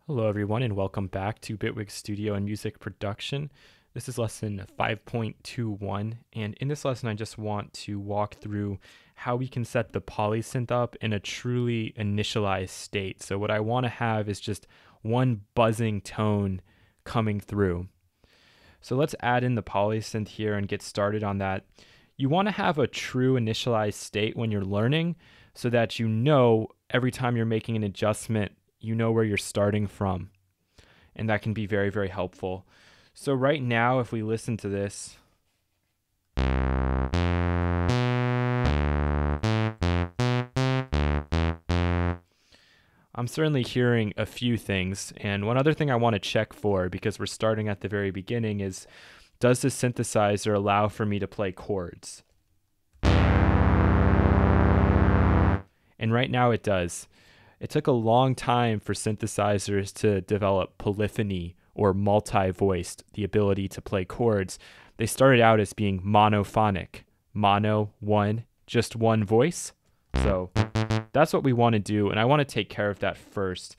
Hello everyone and welcome back to Bitwig Studio and Music Production. This is lesson 5.21, and in this lesson I just want to walk through how we can set the polysynth up in a truly initialized state. So what I want to have is just one buzzing tone coming through. So let's add in the polysynth here and get started on that. You want to have a true initialized state when you're learning so that you know every time you're making an adjustment you know where you're starting from, and that can be very, very helpful. So right now, if we listen to this, I'm certainly hearing a few things, and one other thing I want to check for, because we're starting at the very beginning, is does the synthesizer allow for me to play chords? And right now it does. It took a long time for synthesizers to develop polyphony or multi-voiced, the ability to play chords. They started out as being monophonic. Mono, one, just one voice. So that's what we want to do, and I want to take care of that first.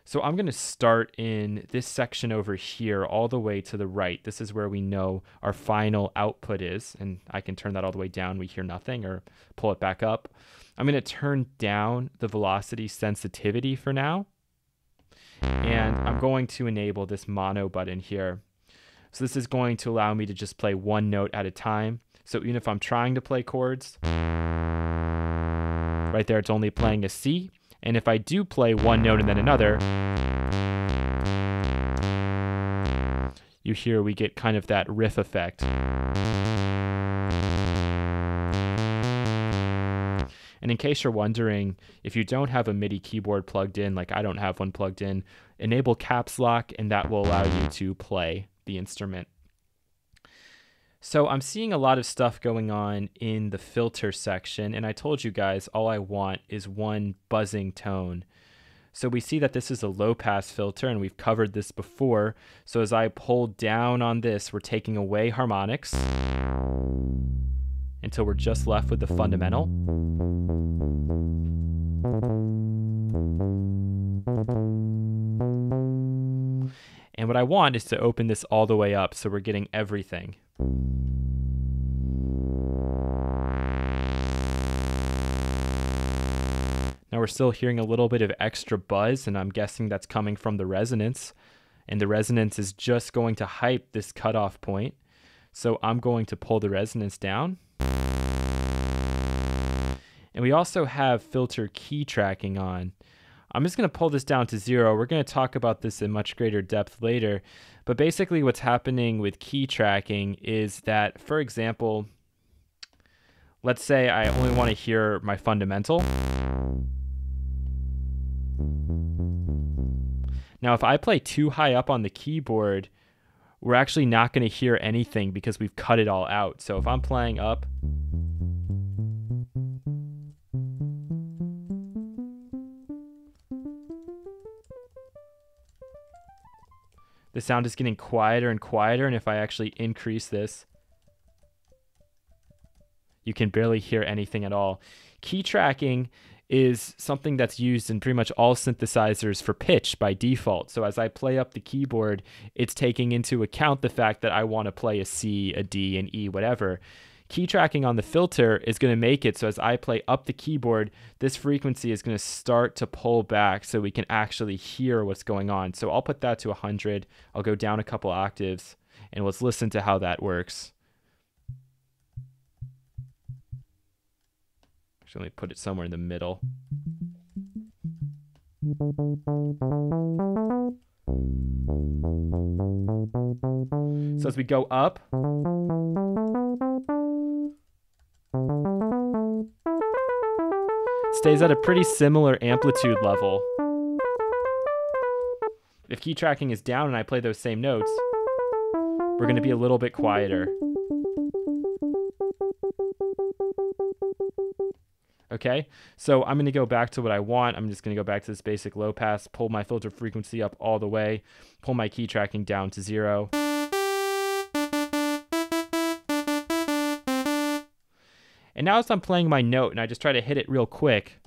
So I'm going to start in this section over here all the way to the right. This is where we know our final output is, and I can turn that all the way down. We hear nothing, or pull it back up. I'm going to turn down the velocity sensitivity for now, and I'm going to enable this mono button here. So this is going to allow me to just play one note at a time. So even if I'm trying to play chords, right there it's only playing a C, and if I do play one note and then another, you hear we get kind of that riff effect. And in case you're wondering, if you don't have a MIDI keyboard plugged in, like I don't have one plugged in, enable caps lock and that will allow you to play the instrument. So I'm seeing a lot of stuff going on in the filter section, and I told you guys all I want is one buzzing tone. So we see that this is a low pass filter, and we've covered this before. So as I pull down on this, we're taking away harmonics until we're just left with the fundamental. And what I want is to open this all the way up so we're getting everything. Now we're still hearing a little bit of extra buzz, and I'm guessing that's coming from the resonance. And the resonance is just going to hype this cutoff point. So I'm going to pull the resonance down. And we also have filter key tracking on. I'm just going to pull this down to 0. We're going to talk about this in much greater depth later. But basically what's happening with key tracking is that, for example, let's say I only want to hear my fundamental. Now if I play too high up on the keyboard, we're actually not going to hear anything because we've cut it all out. So if I'm playing up, the sound is getting quieter and quieter, and if I actually increase this, you can barely hear anything at all. Key tracking is something that's used in pretty much all synthesizers for pitch by default. So as I play up the keyboard, it's taking into account the fact that I want to play a C, a D, an E, whatever. Key tracking on the filter is going to make it so as I play up the keyboard, this frequency is going to start to pull back so we can actually hear what's going on. So I'll put that to 100. I'll go down a couple octaves, and let's listen to how that works. Actually, let me put it somewhere in the middle. So as we go up, it stays at a pretty similar amplitude level. If key tracking is down and I play those same notes, we're going to be a little bit quieter. Okay, so I'm going to go back to what I want. I'm just going to go back to this basic low pass, pull my filter frequency up all the way, pull my key tracking down to 0. And now as I'm playing my note and I just try to hit it real quick,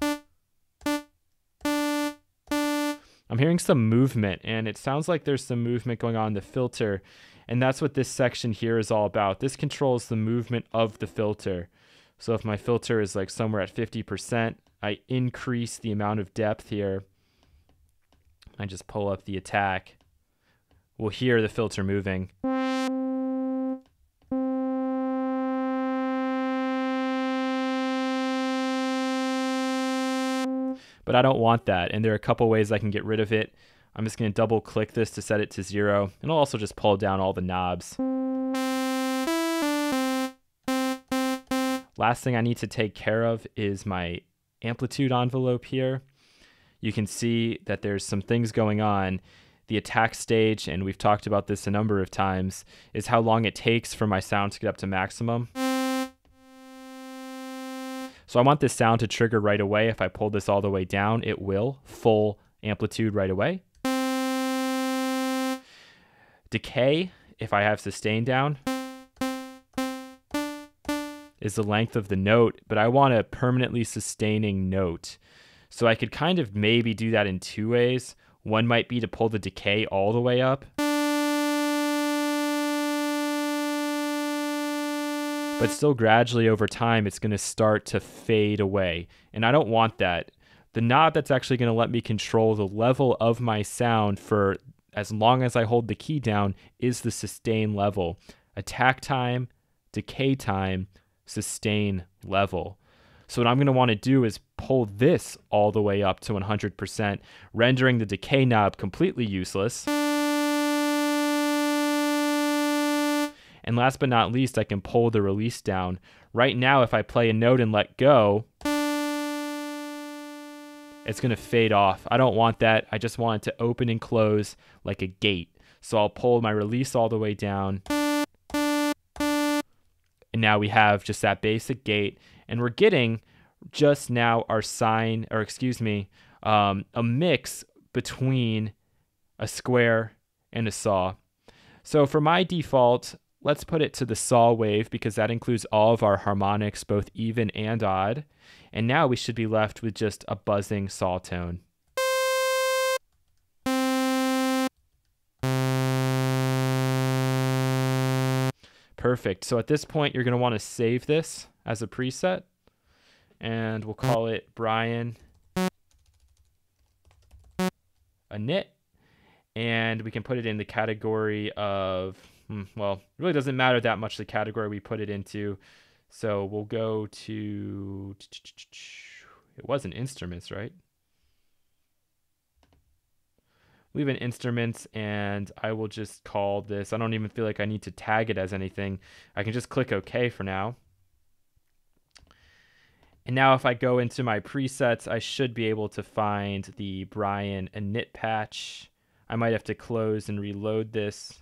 I'm hearing some movement, and it sounds like there's some movement going on in the filter, and that's what this section here is all about. This controls the movement of the filter. So if my filter is like somewhere at 50%, I increase the amount of depth here. I just pull up the attack. We'll hear the filter moving. But I don't want that, and there are a couple ways I can get rid of it. I'm just going to double click this to set it to 0, and I'll also just pull down all the knobs. Last thing I need to take care of is my amplitude envelope here. You can see that there's some things going on. The attack stage, and we've talked about this a number of times, is how long it takes for my sound to get up to maximum. So I want this sound to trigger right away. If I pull this all the way down, it will. Full amplitude right away. Decay, if I have sustain down, is the length of the note, but I want a permanently sustaining note. So I could kind of maybe do that in two ways. One might be to pull the decay all the way up. But still gradually over time, it's going to start to fade away. And I don't want that. The knob that's actually going to let me control the level of my sound for as long as I hold the key down is the sustain level. Attack time, decay time, sustain level. So what I'm going to want to do is pull this all the way up to 100%, rendering the decay knob completely useless. And last but not least, I can pull the release down. Right now, if I play a note and let go, it's going to fade off. I don't want that. I just want it to open and close like a gate. So I'll pull my release all the way down. And now we have just that basic gate. And we're getting just now our sine, or excuse me, a mix between a square and a saw. So for my default, let's put it to the saw wave because that includes all of our harmonics, both even and odd. And now we should be left with just a buzzing saw tone. Perfect. So at this point, you're going to want to save this as a preset. And we'll call it Brian INIT. And we can put it in the category of, well, it really doesn't matter that much the category we put it into. So we'll go to, it wasn't instruments, right? Leave an instruments, and I will just call this, I don't even feel like I need to tag it as anything. I can just click OK for now. And now if I go into my presets, I should be able to find the Brian INIT patch. I might have to close and reload this.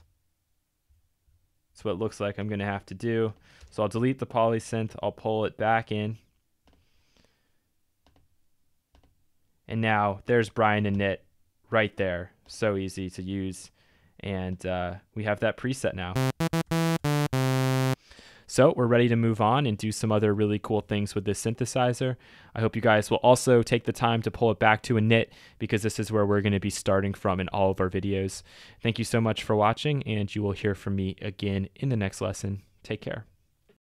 That's what it looks like I'm going to have to do. So I'll delete the Polysynth. I'll pull it back in. And now there's Brian INIT right there. So easy to use. And we have that preset now. So we're ready to move on and do some other really cool things with this synthesizer. I hope you guys will also take the time to pull it back to INIT because this is where we're going to be starting from in all of our videos. Thank you so much for watching, and you will hear from me again in the next lesson. Take care.